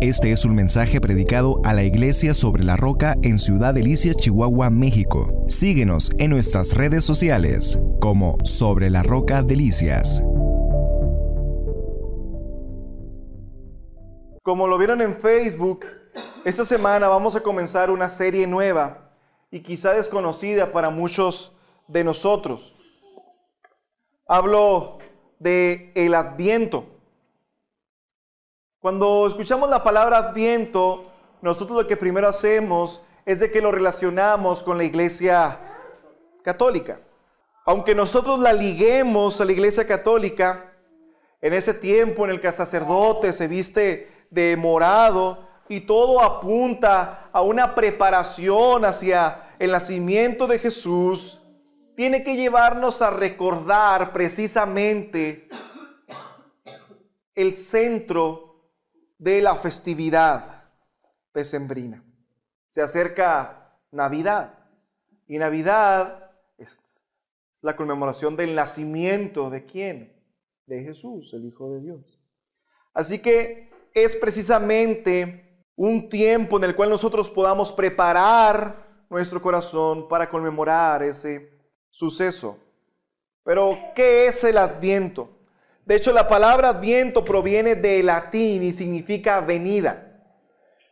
Este es un mensaje predicado a la Iglesia Sobre la Roca en Ciudad Delicias, Chihuahua, México. Síguenos en nuestras redes sociales como Sobre la Roca Delicias. Como lo vieron en Facebook, esta semana vamos a comenzar una serie nueva y quizá desconocida para muchos de nosotros. Hablo de el Adviento. Cuando escuchamos la palabra Adviento, nosotros lo que primero hacemos es de que lo relacionamos con la Iglesia Católica. Aunque nosotros la liguemos a la Iglesia Católica, en ese tiempo en el que el sacerdote se viste de morado y todo apunta a una preparación hacia el nacimiento de Jesús, tiene que llevarnos a recordar precisamente el centro de la festividad decembrina. Se acerca Navidad y Navidad es la conmemoración del nacimiento ¿de quién? De Jesús, el Hijo de Dios. Así que es precisamente un tiempo en el cual nosotros podamos preparar nuestro corazón para conmemorar ese suceso. Pero, ¿qué es el Adviento? De hecho, la palabra Adviento proviene del latín y significa venida.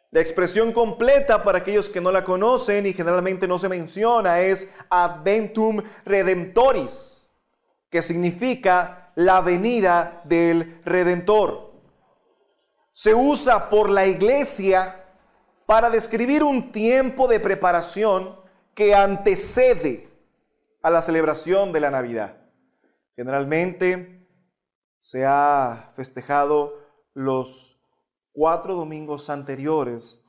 La expresión completa para aquellos que no la conocen y generalmente no se menciona es Adventum Redemptoris, que significa la venida del Redentor. Se usa por la Iglesia para describir un tiempo de preparación que antecede a la celebración de la Navidad. Generalmente se ha festejado los 4 domingos anteriores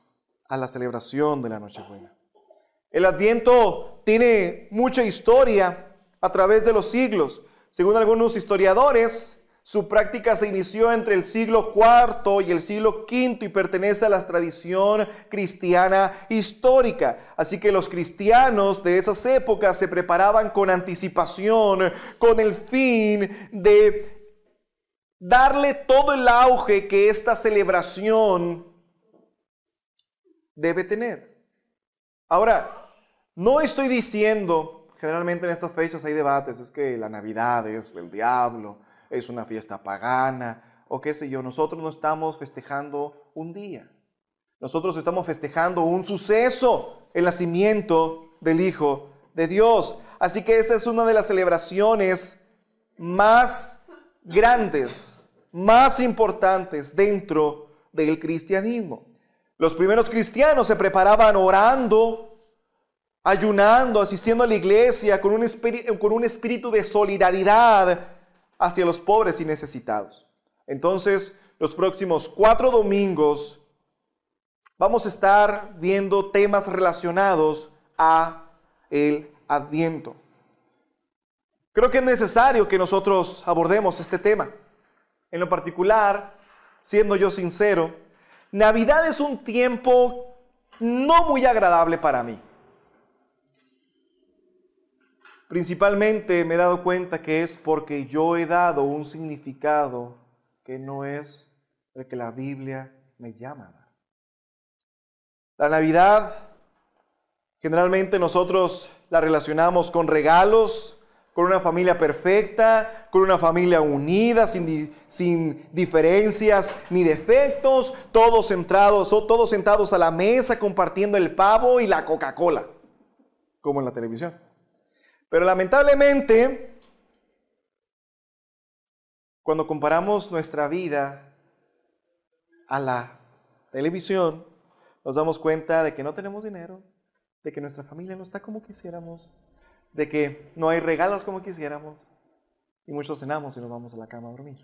a la celebración de la Nochebuena. El Adviento tiene mucha historia a través de los siglos. Según algunos historiadores, su práctica se inició entre el siglo IV y el siglo V y pertenece a la tradición cristiana histórica. Así que los cristianos de esas épocas se preparaban con anticipación, con el fin de darle todo el auge que esta celebración debe tener. Ahora, no estoy diciendo, generalmente en estas fechas hay debates, es que la Navidad es del diablo, es una fiesta pagana, o qué sé yo. Nosotros no estamos festejando un día. Nosotros estamos festejando un suceso, el nacimiento del Hijo de Dios. Así que esa es una de las celebraciones más grandes, más importantes dentro del cristianismo. Los primeros cristianos se preparaban orando, ayunando, asistiendo a la iglesia con un espíritu de solidaridad hacia los pobres y necesitados. Entonces, los próximos 4 domingos vamos a estar viendo temas relacionados a el Adviento. Creo que es necesario que nosotros abordemos este tema. En lo particular, siendo yo sincero, Navidad es un tiempo no muy agradable para mí. Principalmente me he dado cuenta que es porque yo he dado un significado que no es el que la Biblia me llama a dar. La Navidad, generalmente nosotros la relacionamos con regalos, con una familia perfecta, con una familia unida, sin diferencias ni defectos, todos sentados a la mesa compartiendo el pavo y la Coca-Cola, como en la televisión. Pero lamentablemente, cuando comparamos nuestra vida a la televisión, nos damos cuenta de que no tenemos dinero, de que nuestra familia no está como quisiéramos, de que no hay regalos como quisiéramos, y muchos cenamos y nos vamos a la cama a dormir.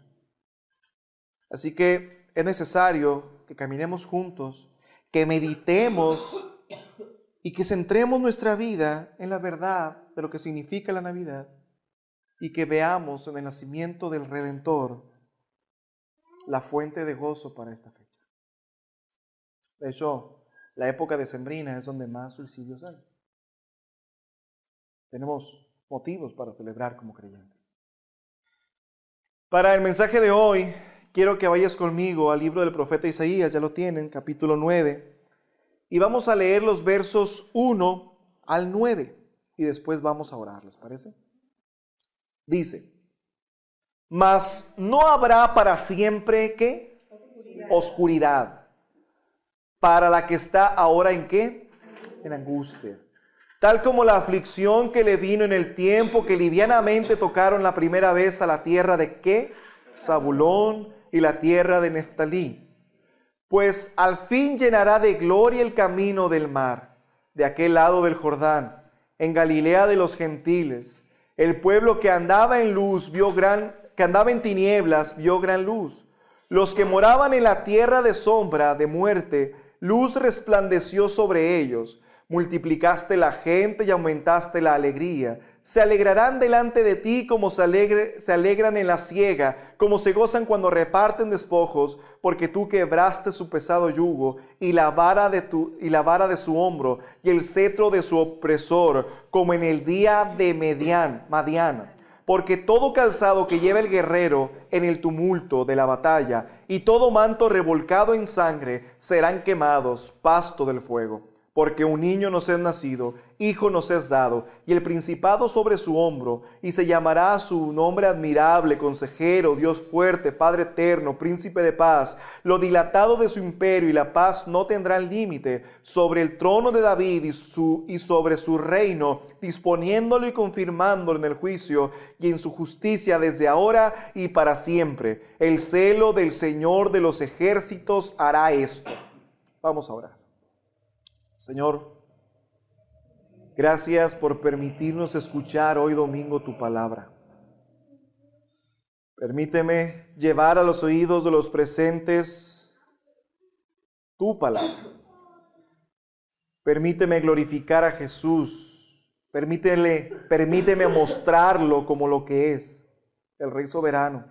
Así que es necesario que caminemos juntos, que meditemos y que centremos nuestra vida en la verdad de lo que significa la Navidad y que veamos en el nacimiento del Redentor la fuente de gozo para esta fecha. De hecho, la época decembrina es donde más suicidios hay. Tenemos motivos para celebrar como creyentes. Para el mensaje de hoy, quiero que vayas conmigo al libro del profeta Isaías, ya lo tienen, capítulo 9, y vamos a leer los versos 1 al 9, y después vamos a orar, ¿les parece? Dice, mas no habrá para siempre, ¿qué? Oscuridad. Para la que está ahora ¿en qué? En angustia. Tal como la aflicción que le vino en el tiempo que livianamente tocaron la primera vez a la tierra de ¿qué? Zabulón y la tierra de Neftalí. Pues al fin llenará de gloria el camino del mar, de aquel lado del Jordán, en Galilea de los gentiles. El pueblo que andaba en luz que andaba en tinieblas vio gran luz. Los que moraban en la tierra de sombra de muerte, luz resplandeció sobre ellos. Multiplicaste la gente y aumentaste la alegría. Se alegrarán delante de ti como se alegran en la siega, como se gozan cuando reparten despojos, porque tú quebraste su pesado yugo y la vara de su hombro y el cetro de su opresor, como en el día de Madián. Porque todo calzado que lleva el guerrero en el tumulto de la batalla y todo manto revolcado en sangre serán quemados, pasto del fuego. Porque un niño nos es nacido, hijo nos es dado, y el principado sobre su hombro, y se llamará su nombre admirable, consejero, Dios fuerte, Padre eterno, príncipe de paz. Lo dilatado de su imperio y la paz no tendrán límite sobre el trono de David y sobre su reino, disponiéndolo y confirmándolo en el juicio y en su justicia desde ahora y para siempre. El celo del Señor de los ejércitos hará esto. Vamos a orar. Señor, gracias por permitirnos escuchar hoy domingo tu palabra. Permíteme llevar a los oídos de los presentes tu palabra. Permíteme glorificar a Jesús. Permíteme mostrarlo como lo que es, el Rey soberano,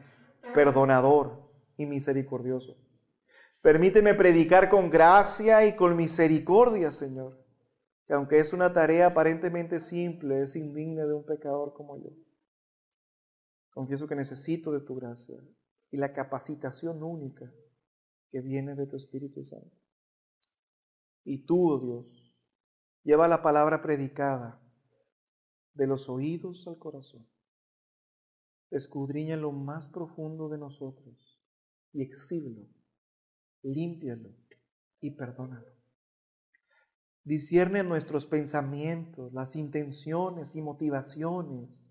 perdonador y misericordioso. Permíteme predicar con gracia y con misericordia, Señor, que aunque es una tarea aparentemente simple, es indigna de un pecador como yo. Confieso que necesito de tu gracia y la capacitación única que viene de tu Espíritu Santo. Y tú, oh Dios, lleva la palabra predicada de los oídos al corazón. Escudriña lo más profundo de nosotros y exhíbelo. Límpialo y perdónalo. Discierne nuestros pensamientos, las intenciones y motivaciones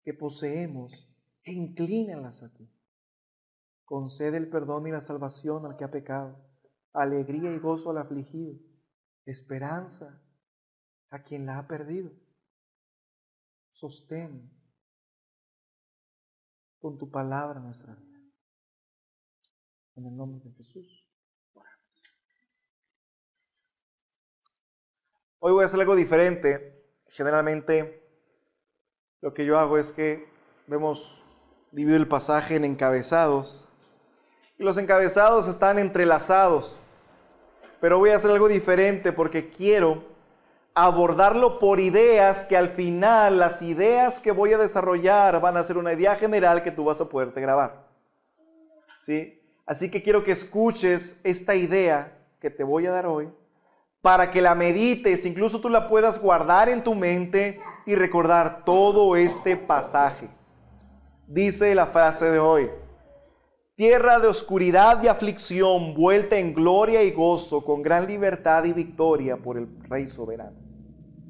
que poseemos e inclínalas a ti. Concede el perdón y la salvación al que ha pecado, alegría y gozo al afligido, esperanza a quien la ha perdido. Sostén con tu palabra nuestra vida. En el nombre de Jesús, oramos. Hoy voy a hacer algo diferente. Generalmente lo que yo hago es que divido el pasaje en encabezados. Y los encabezados están entrelazados. Pero voy a hacer algo diferente porque quiero abordarlo por ideas que al final las ideas que voy a desarrollar van a ser una idea general que tú vas a poderte grabar. ¿Sí? Así que quiero que escuches esta idea que te voy a dar hoy para que la medites, incluso tú la puedas guardar en tu mente y recordar todo este pasaje. Dice la frase de hoy: tierra de oscuridad y aflicción, vuelta en gloria y gozo, con gran libertad y victoria por el Rey soberano.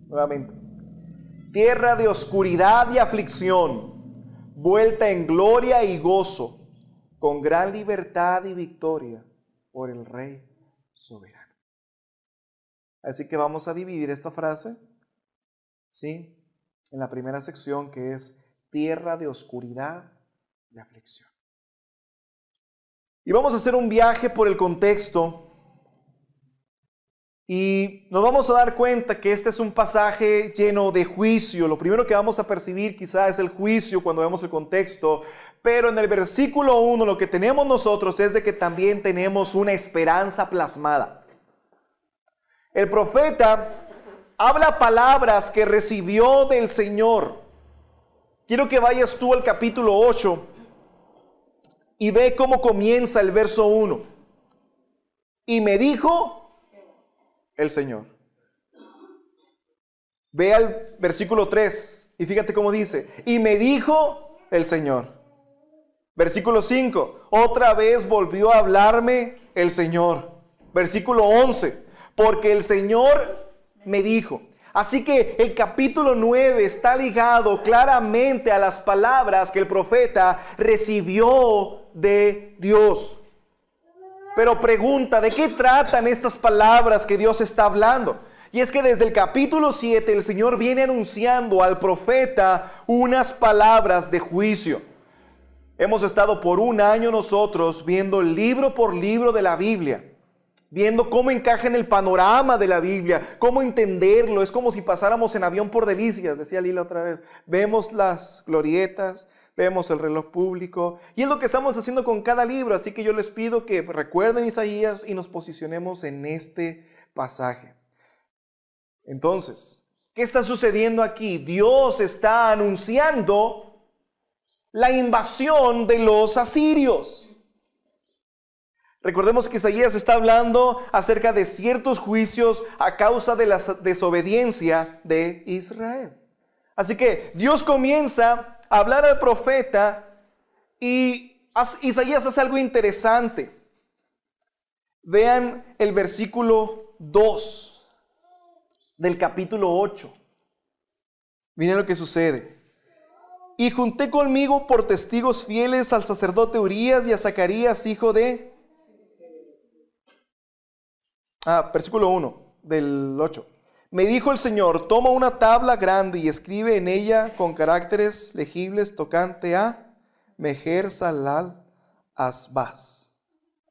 Nuevamente. Tierra de oscuridad y aflicción, vuelta en gloria y gozo, con gran libertad y victoria por el Rey soberano. Así que vamos a dividir esta frase, ¿sí?, en la primera sección, que es tierra de oscuridad y aflicción. Y vamos a hacer un viaje por el contexto y nos vamos a dar cuenta que este es un pasaje lleno de juicio. Lo primero que vamos a percibir quizás es el juicio cuando vemos el contexto, pero en el versículo 1 lo que tenemos nosotros es de que también tenemos una esperanza plasmada. El profeta habla palabras que recibió del Señor. Quiero que vayas tú al capítulo 8 Y ve cómo comienza el verso 1. Y me dijo el Señor. Ve al versículo 3 y fíjate cómo dice. Y me dijo el Señor. Versículo 5. Otra vez volvió a hablarme el Señor. Versículo 11. Porque el Señor me dijo. Así que el capítulo 9 está ligado claramente a las palabras que el profeta recibió de Dios. Pero pregunta, ¿de qué tratan estas palabras que Dios está hablando? Y es que desde el capítulo 7 el Señor viene anunciando al profeta unas palabras de juicio. Hemos estado por un año nosotros viendo libro por libro de la Biblia, viendo cómo encaja en el panorama de la Biblia, cómo entenderlo. Es como si pasáramos en avión por Delicias, decía Lila otra vez. Vemos las glorietas, vemos el reloj público, y es lo que estamos haciendo con cada libro. Así que yo les pido que recuerden Isaías y nos posicionemos en este pasaje. Entonces, ¿qué está sucediendo aquí? Dios está anunciando la invasión de los asirios. Recordemos que Isaías está hablando acerca de ciertos juicios a causa de la desobediencia de Israel. Así que Dios comienza a hablar al profeta y Isaías hace algo interesante. Vean el versículo 2 del capítulo 8. Miren lo que sucede. Y junté conmigo por testigos fieles al sacerdote Urías y a Zacarías, hijo de... versículo 1 del 8. Me dijo el Señor, toma una tabla grande y escribe en ella con caracteres legibles tocante a Mejer Salal Asbaz.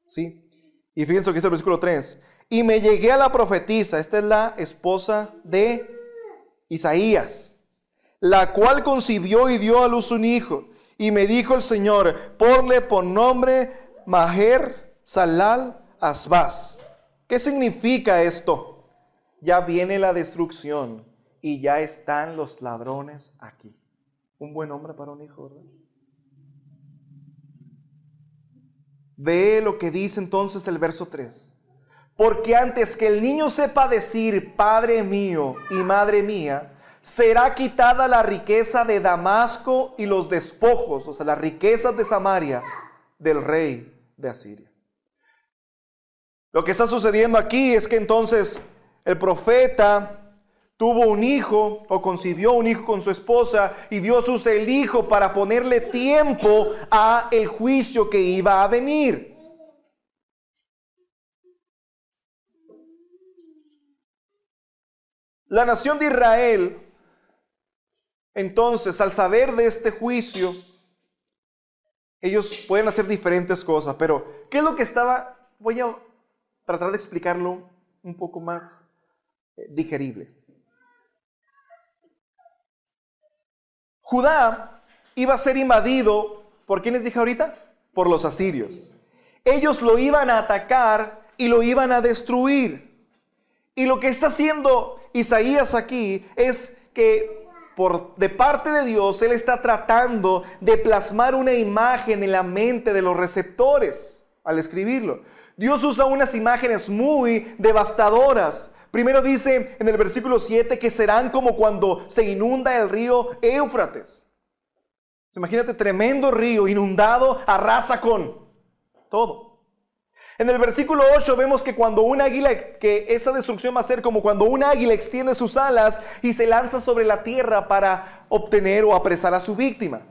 ¿Sí? Y fíjense lo que dice el versículo 3. Y me llegué a la profetisa, esta es la esposa de Isaías, la cual concibió y dio a luz un hijo. Y me dijo el Señor, ponle por nombre Mejer Salal Asbaz. ¿Qué significa esto? Ya viene la destrucción y ya están los ladrones aquí. Un buen nombre para un hijo, ¿verdad? Ve lo que dice entonces el verso 3. Porque antes que el niño sepa decir, Padre mío y Madre mía, será quitada la riqueza de Damasco y los despojos, o sea, las riquezas de Samaria, del rey de Asiria. Lo que está sucediendo aquí es que entonces el profeta tuvo un hijo o concibió un hijo con su esposa y Dios usa el hijo para ponerle tiempo a el juicio que iba a venir. La nación de Israel, entonces, al saber de este juicio, ellos pueden hacer diferentes cosas, pero ¿qué es lo que estaba? Voy a tratar de explicarlo un poco más digerible. Judá iba a ser invadido, ¿por quién les dije ahorita? Por los asirios. Ellos lo iban a atacar y lo iban a destruir. Y lo que está haciendo Isaías aquí es que de parte de Dios, Él está tratando de plasmar una imagen en la mente de los receptores al escribirlo. Dios usa unas imágenes muy devastadoras. Primero dice en el versículo 7 que serán como cuando se inunda el río Éufrates. Imagínate, tremendo río inundado, arrasa con todo. En el versículo 8 vemos que cuando un águila, que esa destrucción va a ser como cuando un águila extiende sus alas y se lanza sobre la tierra para obtener o apresar a su víctima.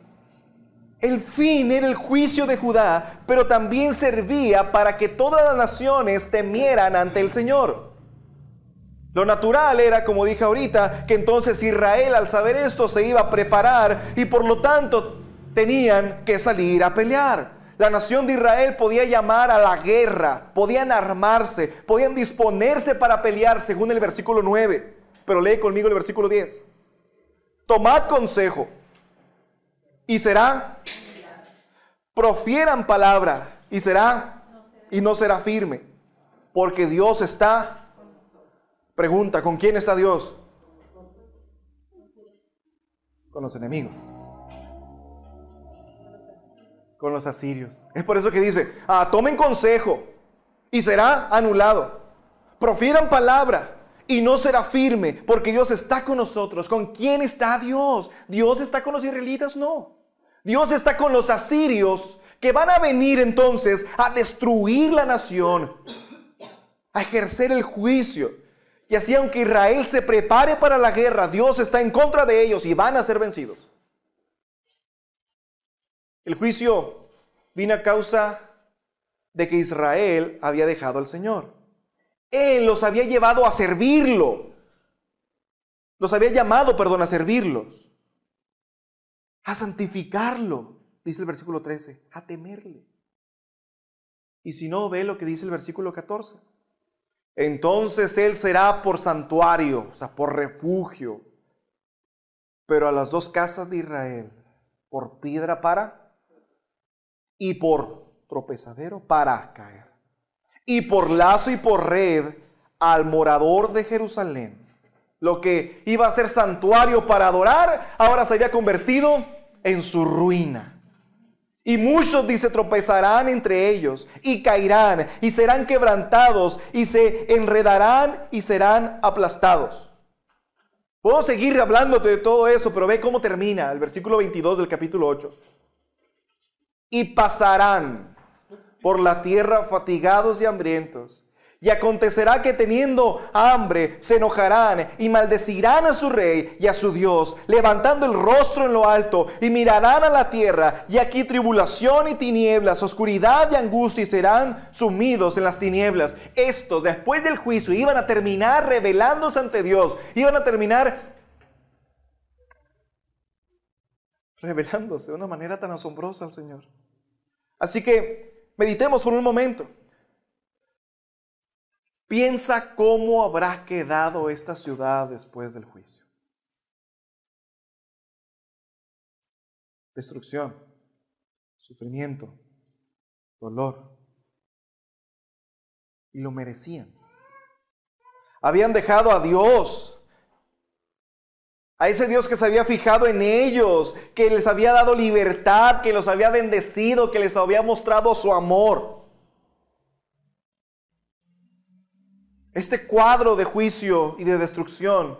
El fin era el juicio de Judá, pero también servía para que todas las naciones temieran ante el Señor. Lo natural era, como dije ahorita, que entonces Israel al saber esto se iba a preparar y por lo tanto tenían que salir a pelear. La nación de Israel podía llamar a la guerra, podían armarse, podían disponerse para pelear según el versículo 9. Pero lee conmigo el versículo 10. Tomad consejo y será, profieran palabra y será, y no será firme, porque Dios está. Pregunta, ¿con quién está Dios? Con los enemigos. con los asirios. Es por eso que dice, tomen consejo y será anulado. Profieran palabra y no será firme, porque Dios está con nosotros. ¿Con quién está Dios? ¿Dios está con los israelitas? No. Dios está con los asirios, que van a venir entonces a destruir la nación, a ejercer el juicio. Y así, aunque Israel se prepare para la guerra, Dios está en contra de ellos y van a ser vencidos. El juicio vino a causa de que Israel había dejado al Señor. Él los había llevado a servirlo. Los había llamado, a servirlos. A santificarlo, dice el versículo 13, a temerle. Y si no, ve lo que dice el versículo 14. Entonces Él será por santuario, o sea, por refugio. Pero a las dos casas de Israel, por piedra y por tropezadero para caer. Y por lazo y por red al morador de Jerusalén. Lo que iba a ser santuario para adorar, ahora se había convertido en su ruina. Y muchos, dice, tropezarán entre ellos y caerán y serán quebrantados y se enredarán y serán aplastados. Puedo seguir hablándote de todo eso, pero ve cómo termina el versículo 22 del capítulo 8. Y pasarán por la tierra fatigados y hambrientos. Y acontecerá que teniendo hambre se enojarán y maldecirán a su rey y a su Dios, levantando el rostro en lo alto, y mirarán a la tierra, y aquí tribulación y tinieblas, oscuridad y angustia, y serán sumidos en las tinieblas. Estos, después del juicio, iban a terminar rebelándose ante Dios, iban a terminar revelándose de una manera tan asombrosa al Señor. Así que meditemos por un momento. Piensa cómo habrá quedado esta ciudad después del juicio. Destrucción, sufrimiento, dolor. Y lo merecían. Habían dejado a Dios, a ese Dios que se había fijado en ellos, que les había dado libertad, que los había bendecido, que les había mostrado su amor. Este cuadro de juicio y de destrucción,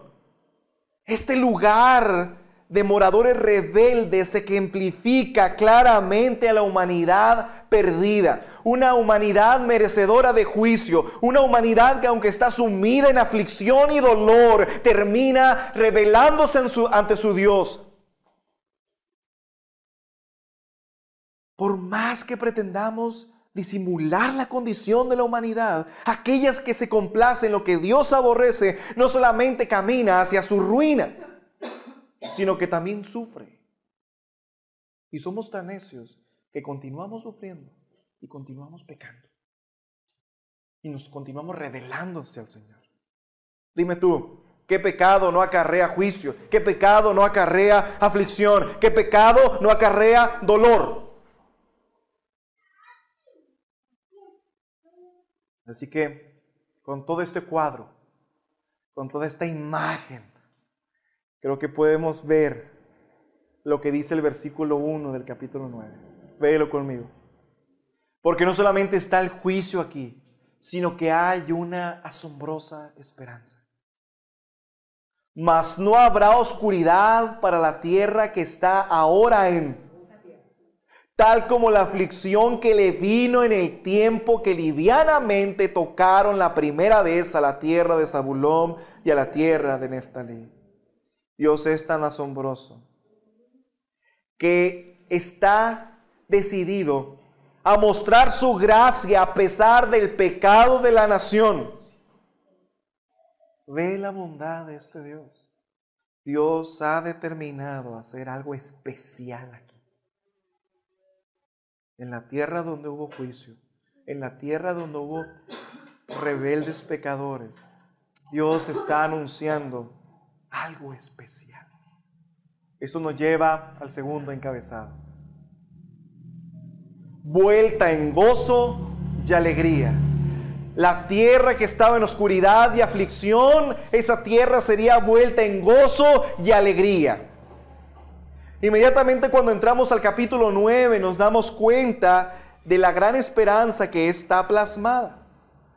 este lugar de moradores rebeldes se ejemplifica claramente a la humanidad perdida. Una humanidad merecedora de juicio. Una humanidad que, aunque está sumida en aflicción y dolor, termina rebelándose ante su Dios. Por más que pretendamos disimular la condición de la humanidad, aquellas que se complacen en lo que Dios aborrece, no solamente camina hacia su ruina, sino que también sufre. Y somos tan necios que continuamos sufriendo y continuamos pecando. Y nos continuamos rebelándose al Señor. Dime tú, ¿qué pecado no acarrea juicio? ¿Qué pecado no acarrea aflicción? ¿Qué pecado no acarrea dolor? Así que, con todo este cuadro, con toda esta imagen, creo que podemos ver lo que dice el versículo 1 del capítulo 9. Véelo conmigo. Porque no solamente está el juicio aquí, sino que hay una asombrosa esperanza. Mas no habrá oscuridad para la tierra que está ahora tal como la aflicción que le vino en el tiempo que livianamente tocaron la primera vez a la tierra de Zabulón y a la tierra de Neftalí. Dios es tan asombroso que está decidido a mostrar su gracia a pesar del pecado de la nación. Ve la bondad de este Dios. Dios ha determinado hacer algo especial aquí. En la tierra donde hubo juicio, en la tierra donde hubo rebeldes pecadores, Dios está anunciando algo especial. Eso nos lleva al segundo encabezado. Vuelta en gozo y alegría. La tierra que estaba en oscuridad y aflicción, esa tierra sería vuelta en gozo y alegría. Inmediatamente cuando entramos al capítulo 9 nos damos cuenta de la gran esperanza que está plasmada.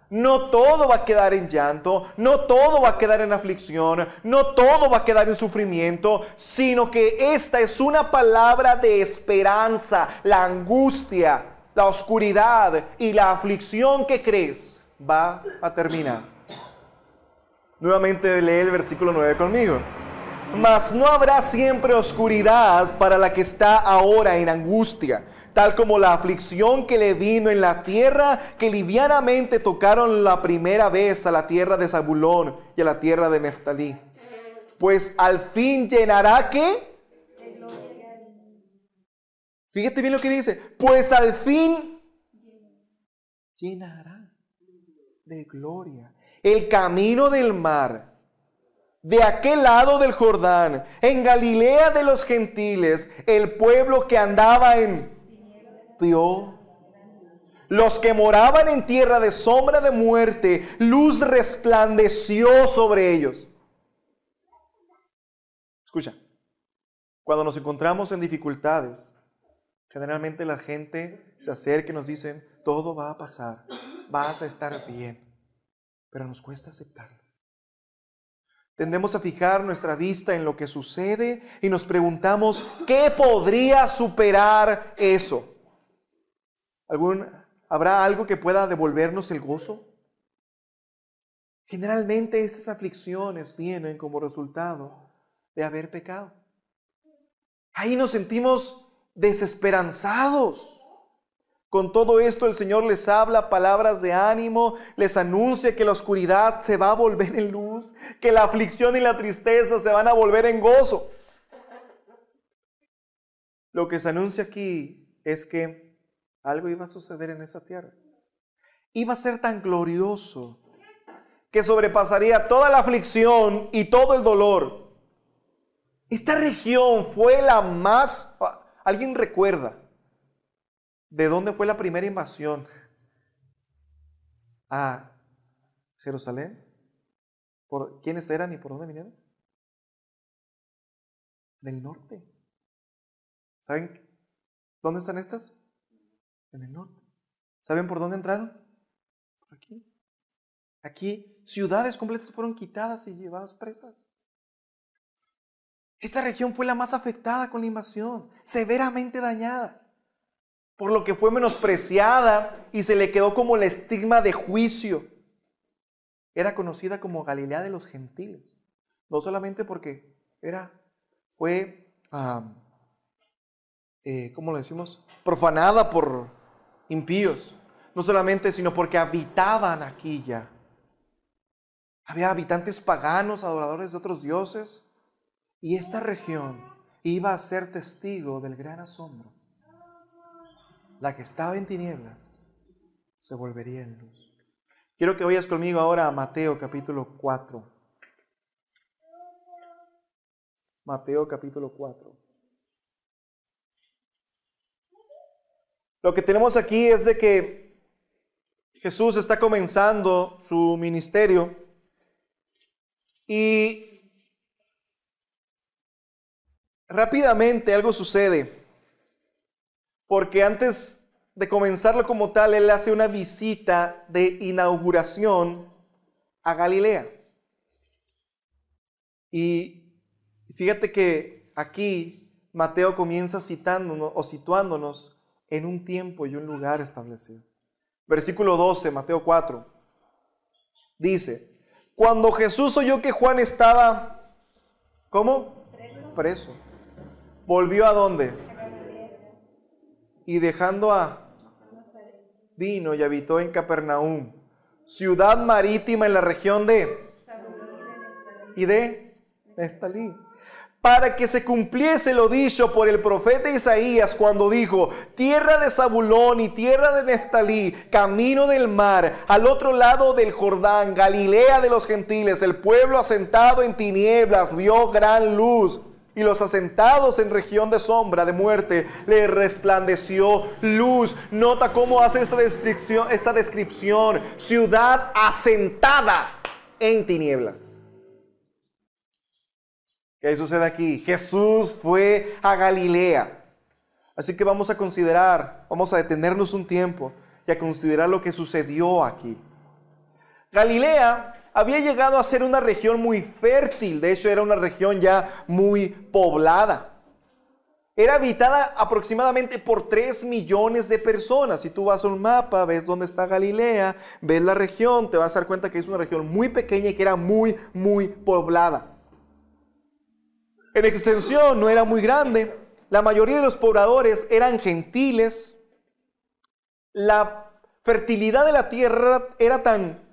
No todo va a quedar en llanto, no todo va a quedar en aflicción, no todo va a quedar en sufrimiento, sino que esta es una palabra de esperanza. La angustia, la oscuridad y la aflicción que crees va a terminar. Nuevamente lee el versículo 9 conmigo. Mas no habrá siempre oscuridad para la que está ahora en angustia, tal como la aflicción que le vino en la tierra, que livianamente tocaron la primera vez a la tierra de Zabulón y a la tierra de Neftalí. Pues al fin llenará, ¿qué? Fíjate bien lo que dice. Pues al fin llenará de gloria el camino del mar, de aquel lado del Jordán, en Galilea de los gentiles, el pueblo que andaba en Peor, los que moraban en tierra de sombra de muerte, luz resplandeció sobre ellos. Escucha, cuando nos encontramos en dificultades, generalmente la gente se acerca y nos dice, todo va a pasar, vas a estar bien, pero nos cuesta aceptarlo. Tendemos a fijar nuestra vista en lo que sucede y nos preguntamos, ¿qué podría superar eso? ¿Habrá algo que pueda devolvernos el gozo? Generalmente estas aflicciones vienen como resultado de haber pecado. Ahí nos sentimos desesperanzados. Con todo esto el Señor les habla palabras de ánimo, les anuncia que la oscuridad se va a volver en luz, que la aflicción y la tristeza se van a volver en gozo. Lo que se anuncia aquí es que algo iba a suceder en esa tierra. Iba a ser tan glorioso que sobrepasaría toda la aflicción y todo el dolor. Esta región fue la más... ¿Alguien recuerda de dónde fue la primera invasión a Jerusalén? ¿Por quiénes eran y por dónde vinieron? Del norte. ¿Saben dónde están estas? En el norte. ¿Saben por dónde entraron? Por aquí. Aquí ciudades completas fueron quitadas y llevadas presas. Esta región fue la más afectada con la invasión, severamente dañada, por lo que fue menospreciada y se le quedó como el estigma de juicio. Era conocida como Galilea de los gentiles, no solamente porque fue, ¿cómo lo decimos? Profanada por impíos, no solamente, sino porque habitaban aquí ya. Había habitantes paganos, adoradores de otros dioses, y esta región iba a ser testigo del gran asombro. La que estaba en tinieblas se volvería en luz. Quiero que vayas conmigo ahora a Mateo capítulo 4. Mateo capítulo 4. Lo que tenemos aquí es de que Jesús está comenzando su ministerio y rápidamente algo sucede, porque antes de comenzarlo como tal, Él hace una visita de inauguración a Galilea. Y fíjate que aquí Mateo comienza citándonos o situándonos en un tiempo y un lugar establecido. Versículo 12, Mateo 4, dice, cuando Jesús oyó que Juan estaba, ¿cómo? Preso. ¿Volvió a dónde? Y dejando vino y habitó en Capernaum, ciudad marítima en la región de Neftalí, para que se cumpliese lo dicho por el profeta Isaías cuando dijo, tierra de Zabulón y tierra de Neftalí, camino del mar, al otro lado del Jordán, Galilea de los gentiles, el pueblo asentado en tinieblas vio gran luz, y los asentados en región de sombra de muerte le resplandeció luz. Nota cómo hace esta descripción, ciudad asentada en tinieblas. ¿Qué sucede aquí? Jesús fue a Galilea. Así que vamos a detenernos un tiempo y a considerar lo que sucedió aquí. Galilea había llegado a ser una región muy fértil, de hecho era una región ya muy poblada. Era habitada aproximadamente por 3 millones de personas. Si tú vas a un mapa, ves dónde está Galilea, ves la región, te vas a dar cuenta que es una región muy pequeña y que era muy, muy poblada. En extensión no era muy grande. La mayoría de los pobladores eran gentiles. La fertilidad de la tierra era tan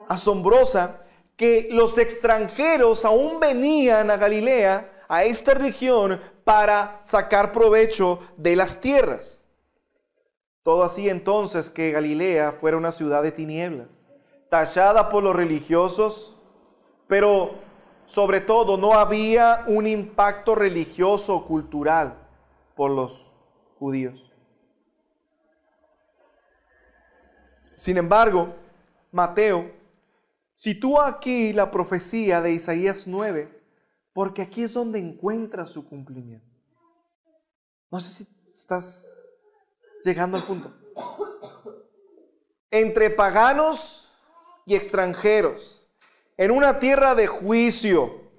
asombrosa que los extranjeros aún venían a Galilea, a esta región, para sacar provecho de las tierras. Todo así entonces que Galilea fuera una ciudad de tinieblas, tachada por los religiosos, pero sobre todo no había un impacto religioso o cultural por los judíos. Sin embargo, Mateo sitúa aquí la profecía de Isaías 9, porque aquí es donde encuentra su cumplimiento. No sé si estás llegando al punto. Entre paganos y extranjeros, en una tierra de juicio,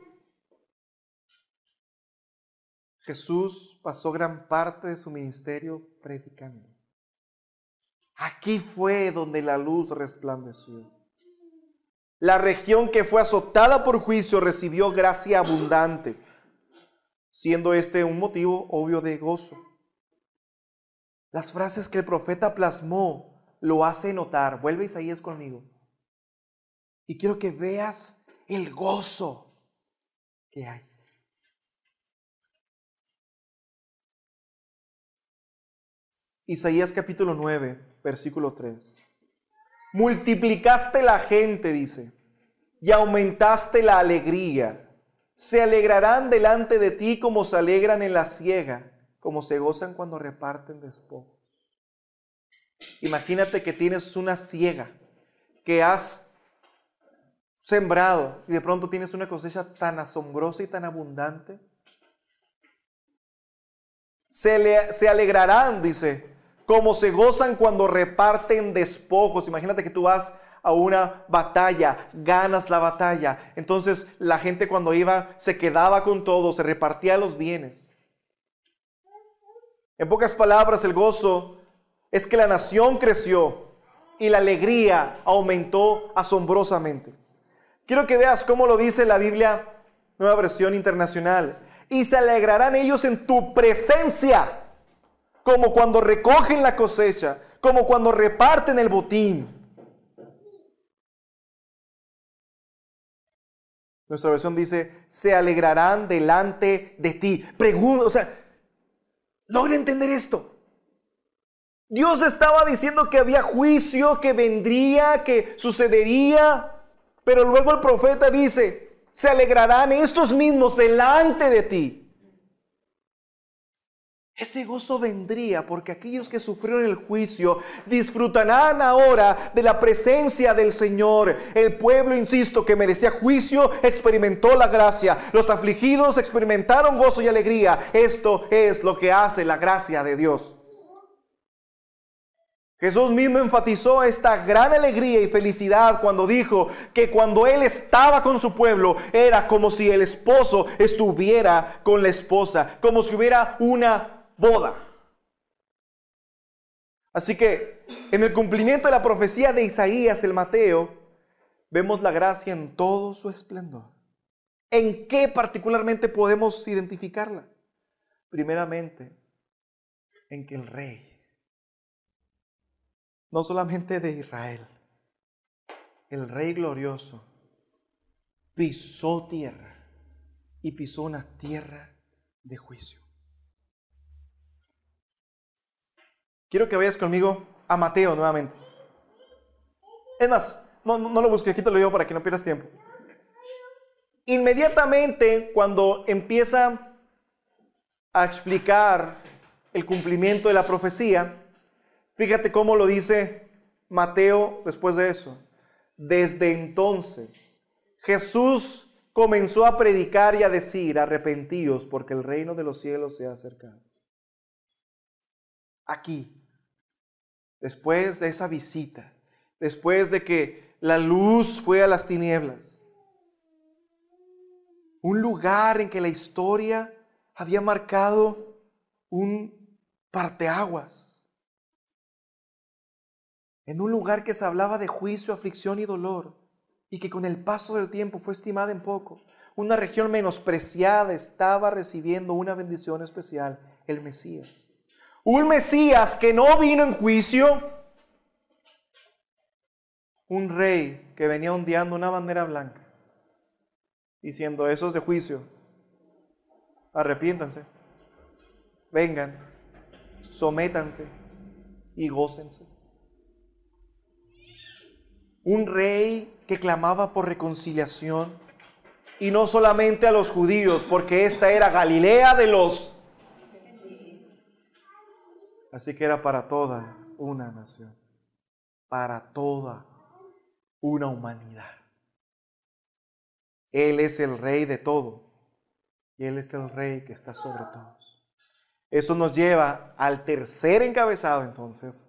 Jesús pasó gran parte de su ministerio predicando. Aquí fue donde la luz resplandeció. La región que fue azotada por juicio recibió gracia abundante, siendo este un motivo obvio de gozo. Las frases que el profeta plasmó lo hace notar. Vuelve Isaías conmigo. Y quiero que veas el gozo que hay. Isaías capítulo 9, versículo 3. Multiplicaste la gente, dice, y aumentaste la alegría. Se alegrarán delante de ti como se alegran en la siega, como se gozan cuando reparten despojos. Imagínate que tienes una siega que has sembrado y de pronto tienes una cosecha tan asombrosa y tan abundante. Se alegrarán, dice, como se gozan cuando reparten despojos. Imagínate que tú vas a una batalla, ganas la batalla. Entonces la gente cuando iba se quedaba con todo, se repartía los bienes. En pocas palabras, el gozo es que la nación creció y la alegría aumentó asombrosamente. Quiero que veas cómo lo dice la Biblia, Nueva Versión Internacional. Y se alegrarán ellos en tu presencia, como cuando recogen la cosecha, como cuando reparten el botín. Nuestra versión dice, se alegrarán delante de ti. Logra entender esto. Dios estaba diciendo que había juicio, que vendría, que sucedería, pero luego el profeta dice, se alegrarán estos mismos delante de ti. Ese gozo vendría porque aquellos que sufrieron el juicio disfrutarán ahora de la presencia del Señor. El pueblo, insisto, que merecía juicio, experimentó la gracia. Los afligidos experimentaron gozo y alegría. Esto es lo que hace la gracia de Dios. Jesús mismo enfatizó esta gran alegría y felicidad cuando dijo que cuando Él estaba con su pueblo era como si el esposo estuviera con la esposa, como si hubiera una boda. Así que en el cumplimiento de la profecía de Isaías, el Mateo, vemos la gracia en todo su esplendor. ¿En qué particularmente podemos identificarla? Primeramente, en que el Rey, no solamente de Israel, el Rey glorioso, pisó tierra y pisó una tierra de juicio. Quiero que vayas conmigo a Mateo nuevamente. Es más, no lo busques, aquí te lo digo para que no pierdas tiempo. Inmediatamente cuando empieza a explicar el cumplimiento de la profecía, fíjate cómo lo dice Mateo después de eso. Desde entonces, Jesús comenzó a predicar y a decir: arrepentíos, porque el reino de los cielos se ha acercado. Aquí, después de esa visita, después de que la luz fue a las tinieblas, un lugar en que la historia había marcado un parteaguas, en un lugar que se hablaba de juicio, aflicción y dolor, y que con el paso del tiempo fue estimada en poco. Una región menospreciada estaba recibiendo una bendición especial: el Mesías. Un Mesías que no vino en juicio, un rey que venía ondeando una bandera blanca, diciendo: esos de juicio, arrepiéntanse, vengan, sométanse y gócense. Un rey que clamaba por reconciliación, y no solamente a los judíos, porque esta era Galilea de los... Así que era para toda una nación, para toda una humanidad. Él es el rey de todo, y Él es el rey que está sobre todos. Eso nos lleva al tercer encabezado entonces,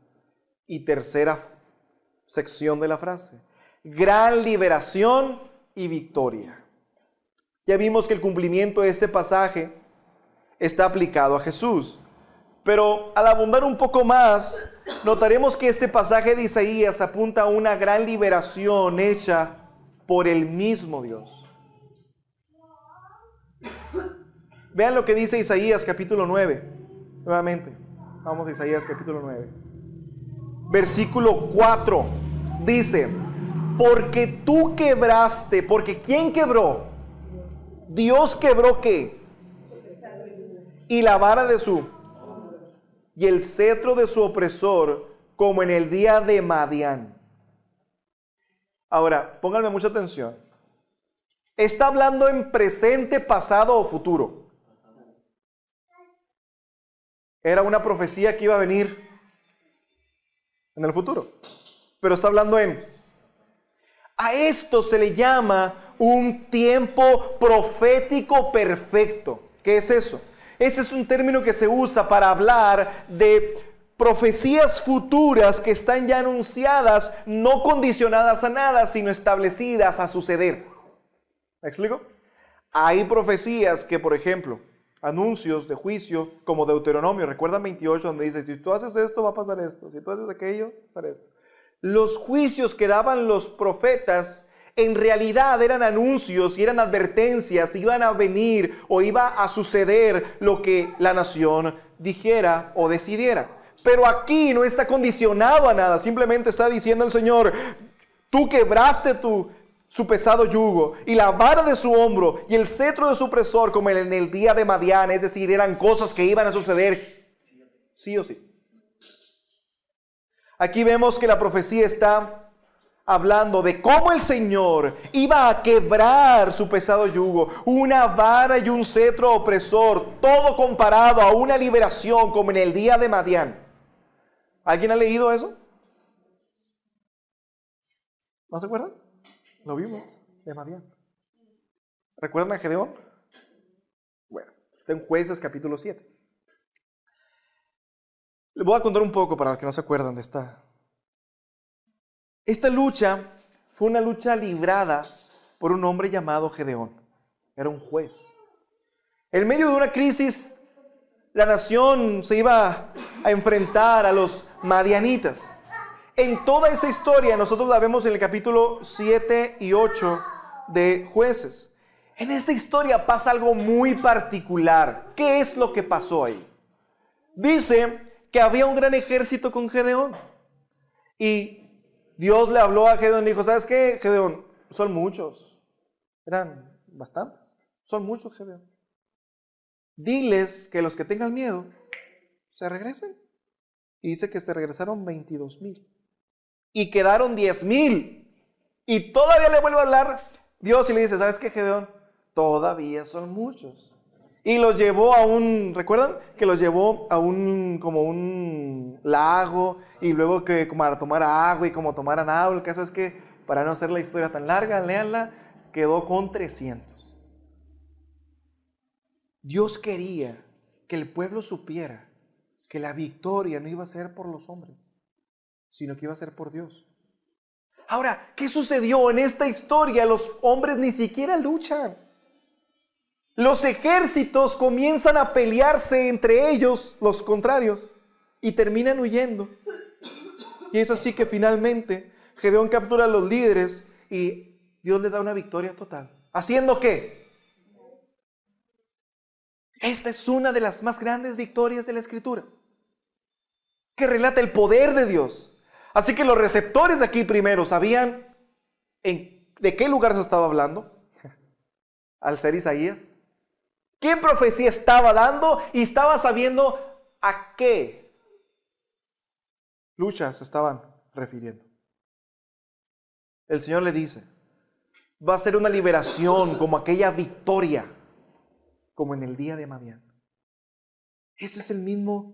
y tercera sección de la frase: gran liberación y victoria. Ya vimos que el cumplimiento de este pasaje está aplicado a Jesús, pero al abundar un poco más, notaremos que este pasaje de Isaías apunta a una gran liberación hecha por el mismo Dios. Vean lo que dice Isaías capítulo 9. Nuevamente, vamos a Isaías capítulo 9. Versículo 4 dice: porque tú quebraste, porque ¿quién quebró? Dios quebró ¿qué? Y la vara de su, y el cetro de su opresor, como en el día de Madián. Ahora, pónganme mucha atención. ¿Está hablando en presente, pasado o futuro? Era una profecía que iba a venir en el futuro, pero está hablando a esto se le llama un tiempo profético perfecto. ¿Qué es eso? Ese es un término que se usa para hablar de profecías futuras que están ya anunciadas, no condicionadas a nada, sino establecidas a suceder. ¿Me explico? Hay profecías que, por ejemplo, anuncios de juicio, como Deuteronomio, ¿recuerdan 28, donde dice: si tú haces esto, va a pasar esto, si tú haces aquello, va a pasar esto? Los juicios que daban los profetas en realidad eran anuncios y eran advertencias, iban a venir o iba a suceder lo que la nación dijera o decidiera. Pero aquí no está condicionado a nada, simplemente está diciendo el Señor: tú quebraste su pesado yugo y la vara de su hombro y el cetro de su opresor, como en el día de Madián. Es decir, eran cosas que iban a suceder sí o sí. Aquí vemos que la profecía está hablando de cómo el Señor iba a quebrar su pesado yugo, una vara y un cetro opresor, todo comparado a una liberación como en el día de Madián. ¿Alguien ha leído eso? ¿No se acuerdan? Lo vimos, de Madián. ¿Recuerdan a Gedeón? Bueno, está en Jueces capítulo 7. Les voy a contar un poco para los que no se acuerdan de esta. Esta lucha fue una lucha librada por un hombre llamado Gedeón. Era un juez. En medio de una crisis, la nación se iba a enfrentar a los madianitas. En toda esa historia, nosotros la vemos en el capítulo 7 y 8 de Jueces. En esta historia pasa algo muy particular. ¿Qué es lo que pasó ahí? Dice que había un gran ejército con Gedeón. Y Dios le habló a Gedeón y dijo: ¿sabes qué, Gedeón? Son muchos. Eran bastantes. Son muchos, Gedeón. Diles que los que tengan miedo se regresen. Y dice que se regresaron 22,000. Y quedaron 10,000. Y todavía le vuelve a hablar Dios y le dice: ¿sabes qué, Gedeón? Todavía son muchos. Y los llevó a ¿recuerdan? Que los llevó a como un lago, y luego que como para tomar agua y como tomaran agua. El caso es que, para no hacer la historia tan larga, léanla, quedó con 300. Dios quería que el pueblo supiera que la victoria no iba a ser por los hombres, sino que iba a ser por Dios. Ahora, ¿qué sucedió en esta historia? Los hombres ni siquiera luchan. Los ejércitos comienzan a pelearse entre ellos, los contrarios, y terminan huyendo. Y es así que finalmente Gedeón captura a los líderes y Dios le da una victoria total. ¿Haciendo qué? Esta es una de las más grandes victorias de la Escritura, que relata el poder de Dios. Así que los receptores de aquí primero sabían de qué lugar se estaba hablando, al ser Isaías, qué profecía estaba dando y estaba sabiendo a qué lucha se estaban refiriendo. El Señor le dice, va a ser una liberación como aquella victoria, como en el día de Madián. Este es el mismo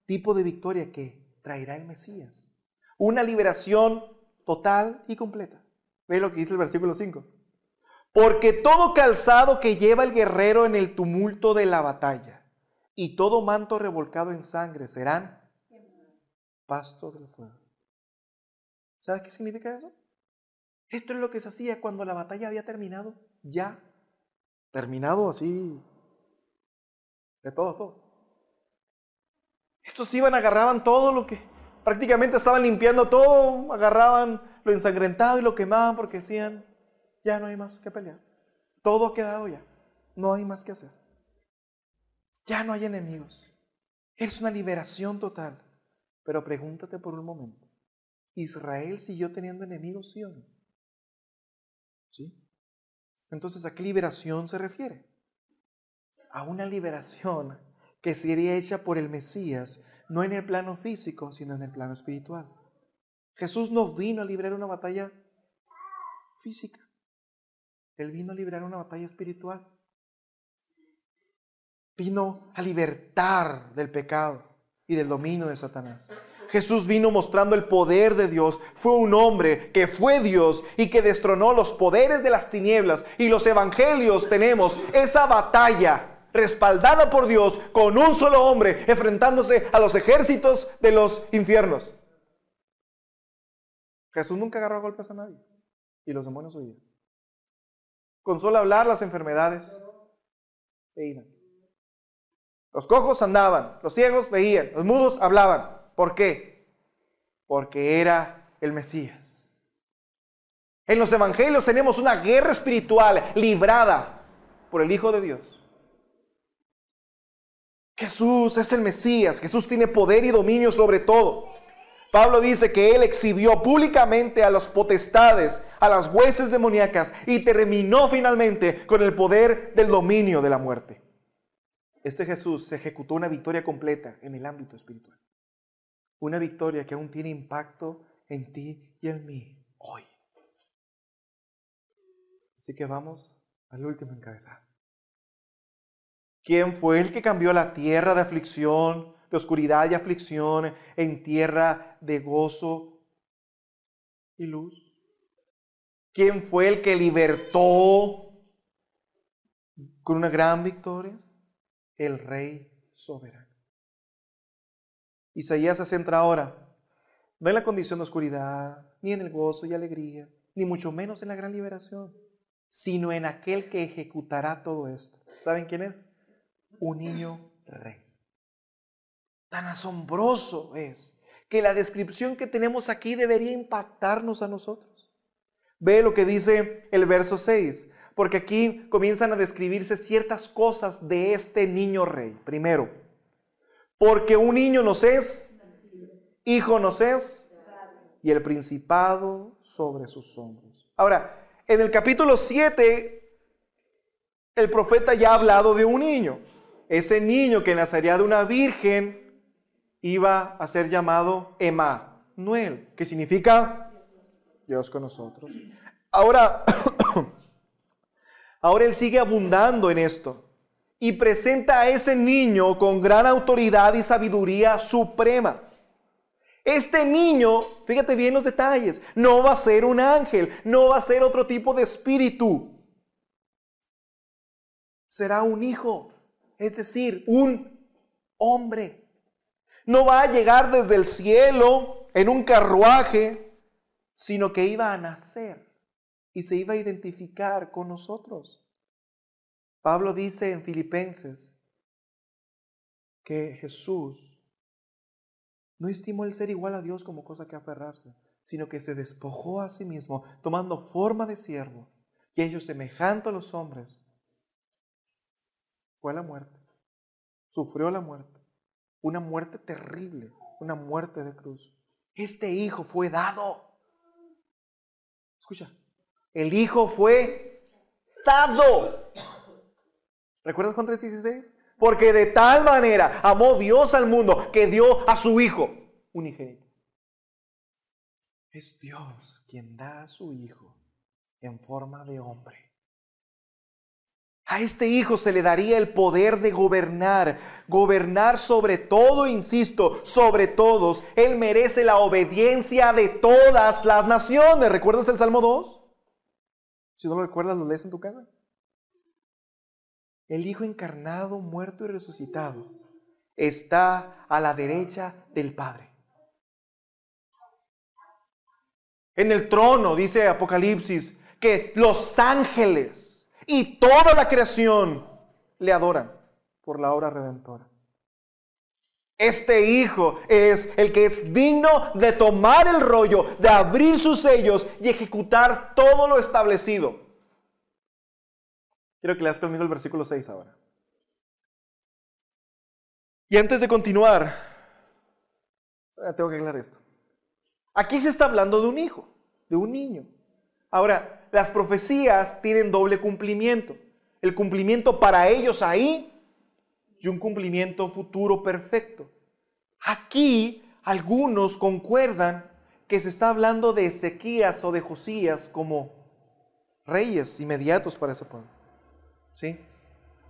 tipo de victoria que traerá el Mesías. Una liberación total y completa. Ve lo que dice el versículo 5. Porque todo calzado que lleva el guerrero en el tumulto de la batalla y todo manto revolcado en sangre serán pasto del fuego. ¿Sabes qué significa eso? Esto es lo que se hacía cuando la batalla había terminado. Ya. Terminado así. De todo. Estos iban, agarraban todo lo que prácticamente estaban limpiando todo, agarraban lo ensangrentado y lo quemaban porque decían, ya no hay más que pelear. Todo ha quedado ya. No hay más que hacer. Ya no hay enemigos. Es una liberación total. Pero pregúntate por un momento, ¿Israel siguió teniendo enemigos, sí o no? ¿Sí? Entonces, ¿a qué liberación se refiere? A una liberación que sería hecha por el Mesías, no en el plano físico, sino en el plano espiritual. Jesús no vino a librar una batalla física. Él vino a librar una batalla espiritual. Vino a libertar del pecado y del dominio de Satanás. Jesús vino mostrando el poder de Dios. Fue un hombre que fue Dios y que destronó los poderes de las tinieblas. Y los evangelios tenemos esa batalla respaldada por Dios con un solo hombre enfrentándose a los ejércitos de los infiernos. Jesús nunca agarró a golpes a nadie y los demonios huían. Con solo hablar, las enfermedades se iban. Los cojos andaban, los ciegos veían, los mudos hablaban. ¿Por qué? Porque era el Mesías. En los evangelios tenemos una guerra espiritual librada por el Hijo de Dios. Jesús es el Mesías. Jesús tiene poder y dominio sobre todo. Pablo dice que Él exhibió públicamente a las potestades, a las huestes demoníacas y terminó finalmente con el poder del dominio de la muerte. Este Jesús se ejecutó una victoria completa en el ámbito espiritual. Una victoria que aún tiene impacto en ti y en mí hoy. Así que vamos al último encabezado. ¿Quién fue el que cambió la tierra de aflicción, de oscuridad y aflicción, en tierra de gozo y luz? ¿Quién fue el que libertó con una gran victoria? El Rey soberano. Isaías se centra ahora no en la condición de oscuridad, ni en el gozo y alegría, ni mucho menos en la gran liberación, sino en aquel que ejecutará todo esto. ¿Saben quién es? Un niño rey. Tan asombroso es que la descripción que tenemos aquí debería impactarnos a nosotros. Ve lo que dice el verso 6, porque aquí comienzan a describirse ciertas cosas de este niño rey. Primero, porque un niño nos es, hijo nos es, y el principado sobre sus hombros. Ahora, en el capítulo 7, el profeta ya ha hablado de un niño. Ese niño que nacería de una virgen iba a ser llamado Emmanuel, que significa Dios con nosotros. Ahora él sigue abundando en esto y presenta a ese niño con gran autoridad y sabiduría suprema. Este niño, fíjate bien los detalles, no va a ser un ángel, no va a ser otro tipo de espíritu. será un hijo, es decir, un hombre. No va a llegar desde el cielo en un carruaje, sino que iba a nacer y se iba a identificar con nosotros. Pablo dice en Filipenses que Jesús no estimó el ser igual a Dios como cosa que aferrarse, sino que se despojó a sí mismo, tomando forma de siervo, y ello semejante a los hombres, fue a la muerte, sufrió la muerte, una muerte terrible, una muerte de cruz. Este hijo fue dado. Escucha, el hijo fue dado. ¿Recuerdas Juan 3:16? Porque de tal manera amó Dios al mundo que dio a su hijo unigénito. Es Dios quien da a su hijo en forma de hombre. A este hijo se le daría el poder de gobernar sobre todo, insisto, sobre todos. Él merece la obediencia de todas las naciones. ¿Recuerdas el Salmo 2? Si no lo recuerdas, ¿lo lees en tu casa? El Hijo encarnado, muerto y resucitado, está a la derecha del Padre. En el trono, dice Apocalipsis, que los ángeles y toda la creación le adoran por la obra redentora. Este Hijo es el que es digno de tomar el rollo, de abrir sus sellos y ejecutar todo lo establecido. Quiero que leas conmigo el versículo 6 ahora. Y antes de continuar, tengo que aclarar esto. Aquí se está hablando de un hijo, de un niño. Ahora, las profecías tienen doble cumplimiento. El cumplimiento para ellos ahí y un cumplimiento futuro perfecto. Aquí algunos concuerdan que se está hablando de Ezequías o de Josías como reyes inmediatos para ese pueblo. ¿Sí?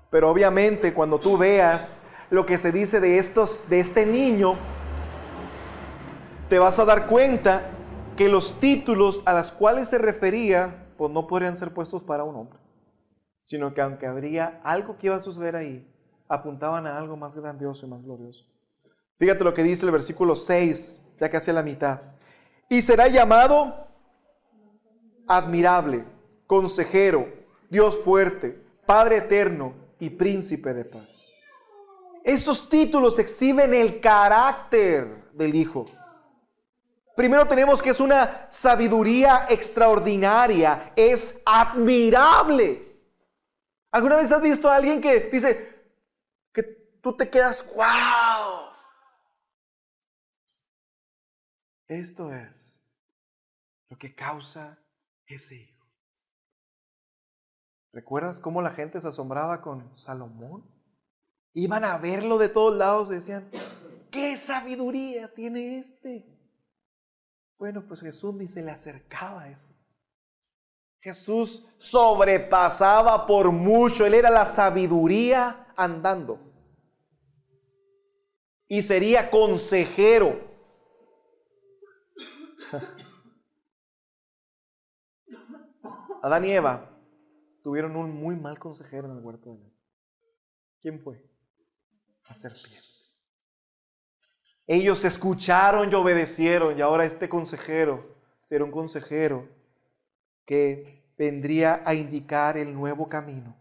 Pero obviamente cuando tú veas lo que se dice de este niño, te vas a dar cuenta que los títulos a los cuales se refería, pues no podrían ser puestos para un hombre, sino que aunque habría algo que iba a suceder ahí, apuntaban a algo más grandioso y más glorioso. Fíjate lo que dice el versículo 6, ya casi a la mitad. Y será llamado admirable, consejero, Dios fuerte, Padre eterno y príncipe de paz. Estos títulos exhiben el carácter del Hijo. Primero tenemos que es una sabiduría extraordinaria, es admirable. ¿Alguna vez has visto a alguien que dice que tú te quedas, wow? Esto es lo que causa ese hijo. ¿Recuerdas cómo la gente se asombraba con Salomón? Iban a verlo de todos lados y decían, ¿qué sabiduría tiene este? Bueno, pues Jesús ni se le acercaba a eso. Jesús sobrepasaba por mucho. Él era la sabiduría andando. Y sería consejero. Adán y Eva tuvieron un muy mal consejero en el huerto de Edén. ¿Quién fue? La serpiente. Ellos escucharon y obedecieron, y ahora este consejero será un consejero que vendría a indicar el nuevo camino.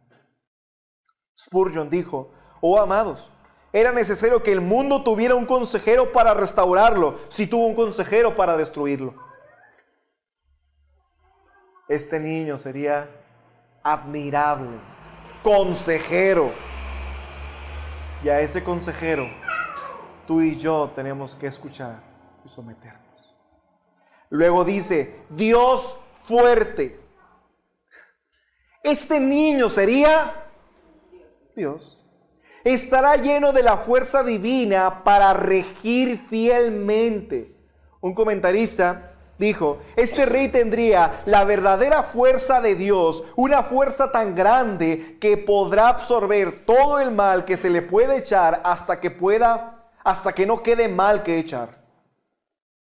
Spurgeon dijo, oh amados, era necesario que el mundo tuviera un consejero para restaurarlo, si tuvo un consejero para destruirlo. Este niño sería admirable, consejero. Y a ese consejero, tú y yo tenemos que escuchar y someternos. Luego dice, Dios fuerte. Este niño sería Dios. Estará lleno de la fuerza divina para regir fielmente. Un comentarista dijo, este rey tendría la verdadera fuerza de Dios, una fuerza tan grande que podrá absorber todo el mal que se le puede echar hasta que no quede mal que echar.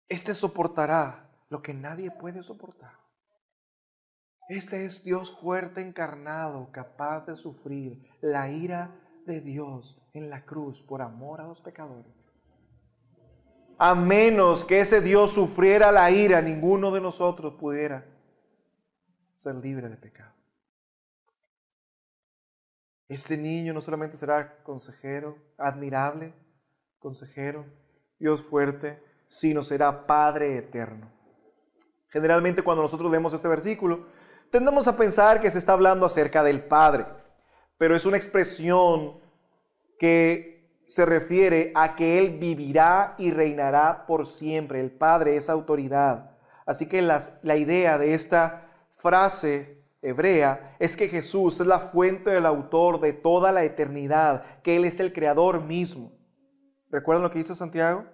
Este soportará lo que nadie puede soportar. Este es Dios fuerte encarnado, capaz de sufrir la ira de Dios en la cruz por amor a los pecadores. A menos que ese Dios sufriera la ira, ninguno de nosotros pudiera ser libre de pecado. Este niño no solamente será consejero, admirable consejero, Dios fuerte, sino será Padre eterno. Generalmente cuando nosotros leemos este versículo, tendemos a pensar que se está hablando acerca del Padre, pero es una expresión que se refiere a que Él vivirá y reinará por siempre. El Padre es autoridad. Así que la idea de esta frase hebrea es que Jesús es la fuente del autor de toda la eternidad, que Él es el creador mismo. ¿Recuerdan lo que dice Santiago?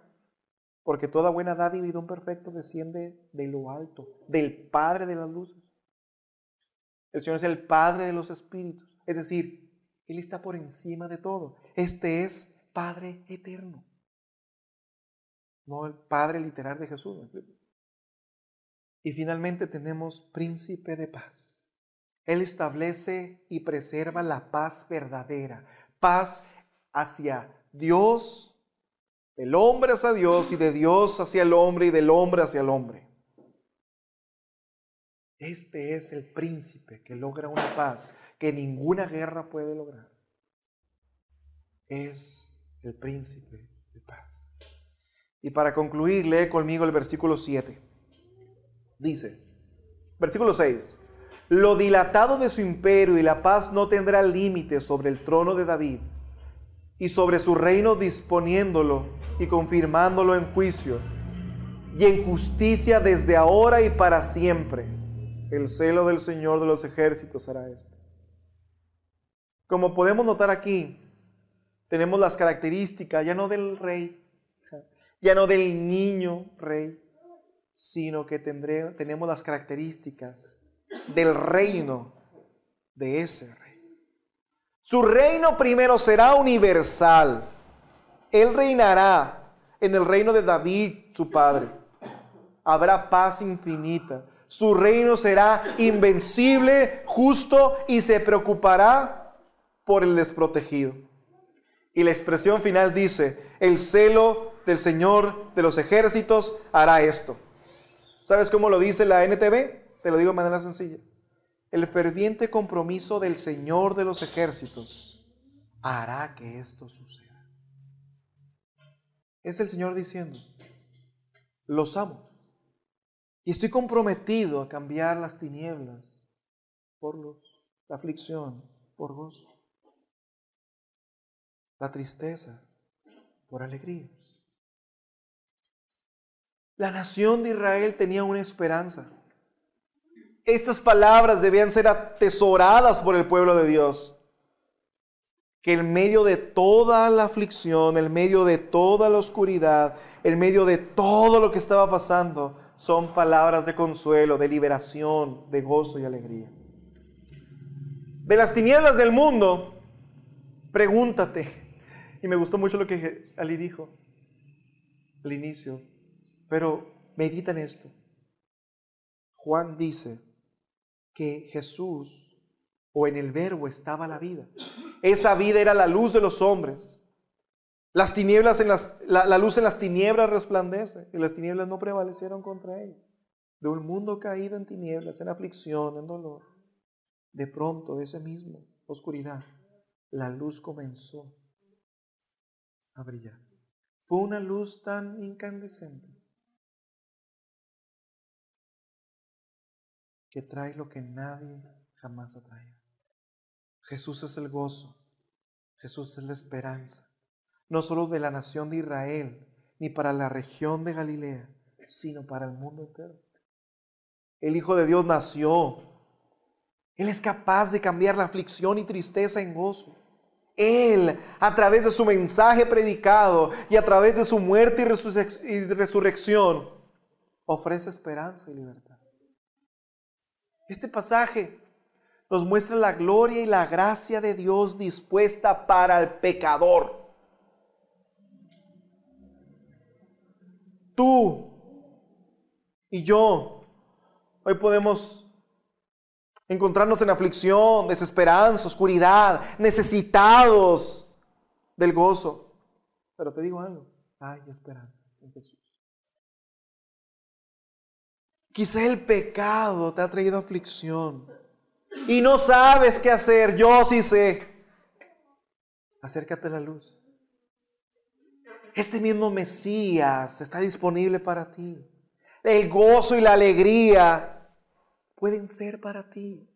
Porque toda buena dádiva y don perfecto desciende de lo alto, del Padre de las luces. El Señor es el Padre de los espíritus. Es decir, Él está por encima de todo. Este es Padre eterno. No el Padre literal de Jesús. Y finalmente tenemos Príncipe de paz. Él establece y preserva la paz verdadera. Paz hacia Dios, del hombre hacia Dios y de Dios hacia el hombre y del hombre hacia el hombre. Este es el príncipe que logra una paz que ninguna guerra puede lograr. Es el príncipe de paz. Y para concluir, lee conmigo el versículo 7. Dice, versículo 6. Lo dilatado de su imperio y la paz no tendrá límite sobre el trono de David y sobre su reino, disponiéndolo y confirmándolo en juicio y en justicia desde ahora y para siempre. El celo del Señor de los ejércitos hará esto. Como podemos notar aquí, tenemos las características ya no del rey, ya no del niño rey, sino que tenemos las características del reino de ese rey. Su reino primero será universal. Él reinará en el reino de David, su padre. Habrá paz infinita. Su reino será invencible, justo y se preocupará por el desprotegido. Y la expresión final dice, el celo del Señor de los ejércitos hará esto. ¿Sabes cómo lo dice la NTV? Te lo digo de manera sencilla. El ferviente compromiso del Señor de los ejércitos hará que esto suceda. Es el Señor diciendo, los amo. Y estoy comprometido a cambiar las tinieblas por luz, la aflicción por gozo, la tristeza por alegría. La nación de Israel tenía una esperanza. Estas palabras debían ser atesoradas por el pueblo de Dios. Que en medio de toda la aflicción, en medio de toda la oscuridad, en medio de todo lo que estaba pasando, son palabras de consuelo, de liberación, de gozo y alegría. De las tinieblas del mundo, pregúntate, y me gustó mucho lo que Ali dijo al inicio, pero medita en esto. Juan dice que Jesús, o en el Verbo estaba la vida. Esa vida era la luz de los hombres. Las tinieblas la luz en las tinieblas resplandece, y las tinieblas no prevalecieron contra ella. De un mundo caído en tinieblas, en aflicción, en dolor, de pronto, de esa misma oscuridad, la luz comenzó a brillar. Fue una luz tan incandescente que trae lo que nadie jamás ha traído. Jesús es el gozo, Jesús es la esperanza, no solo de la nación de Israel, ni para la región de Galilea, sino para el mundo entero. El Hijo de Dios nació. Él es capaz de cambiar la aflicción y tristeza en gozo. Él, a través de su mensaje predicado y a través de su muerte y resurrección, ofrece esperanza y libertad. Este pasaje nos muestra la gloria y la gracia de Dios dispuesta para el pecador. Tú y yo hoy podemos encontrarnos en aflicción, desesperanza, oscuridad, necesitados del gozo. Pero te digo algo, hay esperanza en Jesús. Quizá el pecado te ha traído aflicción y no sabes qué hacer. Yo sí sé. Acércate a la luz. Este mismo Mesías está disponible para ti. El gozo y la alegría pueden ser para ti.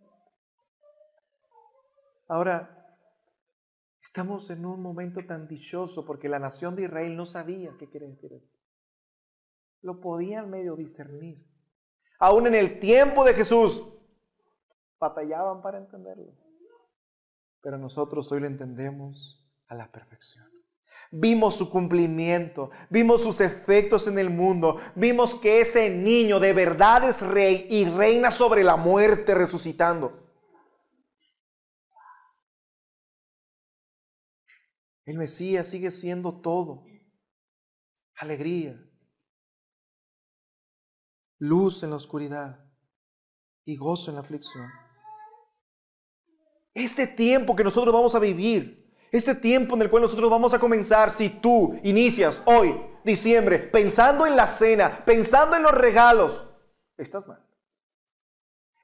Ahora, estamos en un momento tan dichoso porque la nación de Israel no sabía qué quiere decir esto. Lo podían medio discernir. Aún en el tiempo de Jesús, batallaban para entenderlo. Pero nosotros hoy lo entendemos a la perfección. Vimos su cumplimiento, vimos sus efectos en el mundo, vimos que ese niño de verdad es rey y reina sobre la muerte resucitando. El Mesías sigue siendo todo: alegría, luz en la oscuridad y gozo en la aflicción. Este tiempo que nosotros vamos a vivir, este tiempo en el cual nosotros vamos a comenzar, si tú inicias hoy, diciembre, pensando en la cena, pensando en los regalos, estás mal.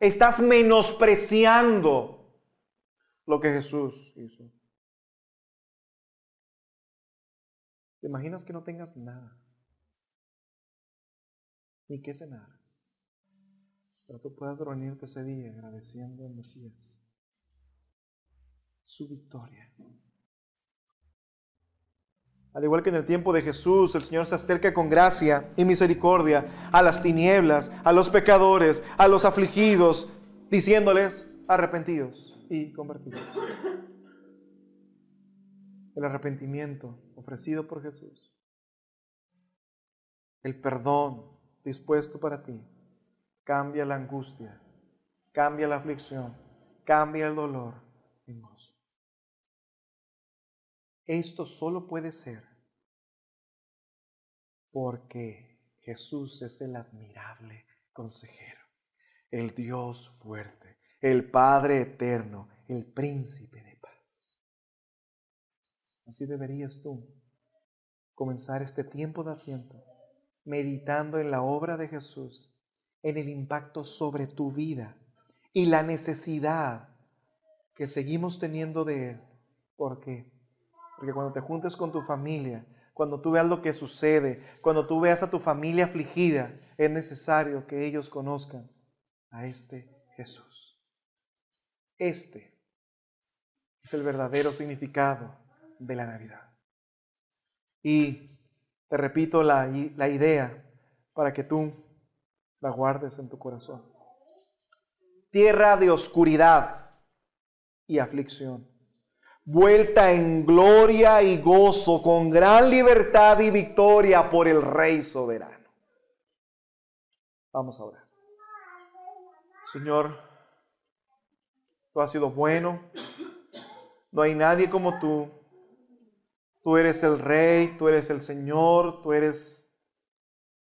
Estás menospreciando lo que Jesús hizo. ¿Te imaginas que no tengas nada? Ni qué cenar. Pero tú puedas reunirte ese día agradeciendo al Mesías su victoria. Al igual que en el tiempo de Jesús, el Señor se acerca con gracia y misericordia a las tinieblas, a los pecadores, a los afligidos, diciéndoles: arrepentidos y convertidos. El arrepentimiento ofrecido por Jesús, el perdón dispuesto para ti, cambia la angustia, cambia la aflicción, cambia el dolor en gozo. Esto solo puede ser porque Jesús es el admirable consejero, el Dios fuerte, el Padre eterno, el príncipe de paz. Así deberías tú comenzar este tiempo de Adviento meditando en la obra de Jesús, en el impacto sobre tu vida y la necesidad que seguimos teniendo de Él. ¿Por qué? Porque cuando te juntes con tu familia, cuando tú veas lo que sucede, cuando tú veas a tu familia afligida, es necesario que ellos conozcan a este Jesús. Este es el verdadero significado de la Navidad. Y te repito la idea para que tú la guardes en tu corazón. Tierra de oscuridad y aflicción, vuelta en gloria y gozo, con gran libertad y victoria por el Rey soberano. Vamos a orar. Señor, tú has sido bueno. No hay nadie como tú. Tú eres el Rey, tú eres el Señor, tú eres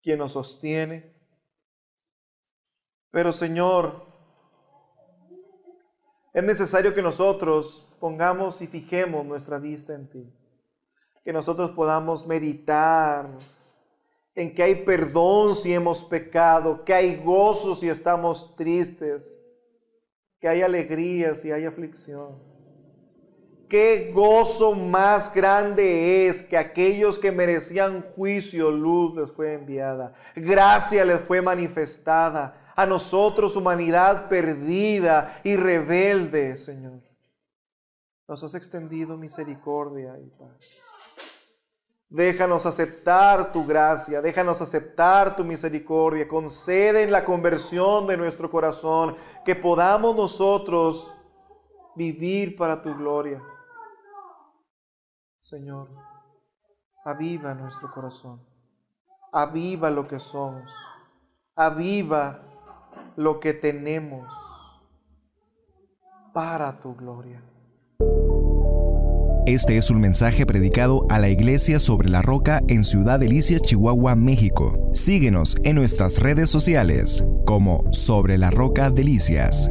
quien nos sostiene. Pero Señor, es necesario que nosotros pongamos y fijemos nuestra vista en ti. Que nosotros podamos meditar en que hay perdón si hemos pecado, que hay gozo si estamos tristes, que hay alegría si hay aflicción. Qué gozo más grande es que aquellos que merecían juicio, luz les fue enviada, gracia les fue manifestada. A nosotros, humanidad perdida y rebelde, Señor, nos has extendido misericordia y paz. Déjanos aceptar tu gracia, déjanos aceptar tu misericordia. Concede la conversión de nuestro corazón, que podamos nosotros vivir para tu gloria. Señor, aviva nuestro corazón, aviva lo que somos, aviva lo que tenemos para tu gloria. Este es un mensaje predicado a la Iglesia Sobre la Roca en Ciudad Delicias, Chihuahua, México. Síguenos en nuestras redes sociales como Sobre la Roca Delicias.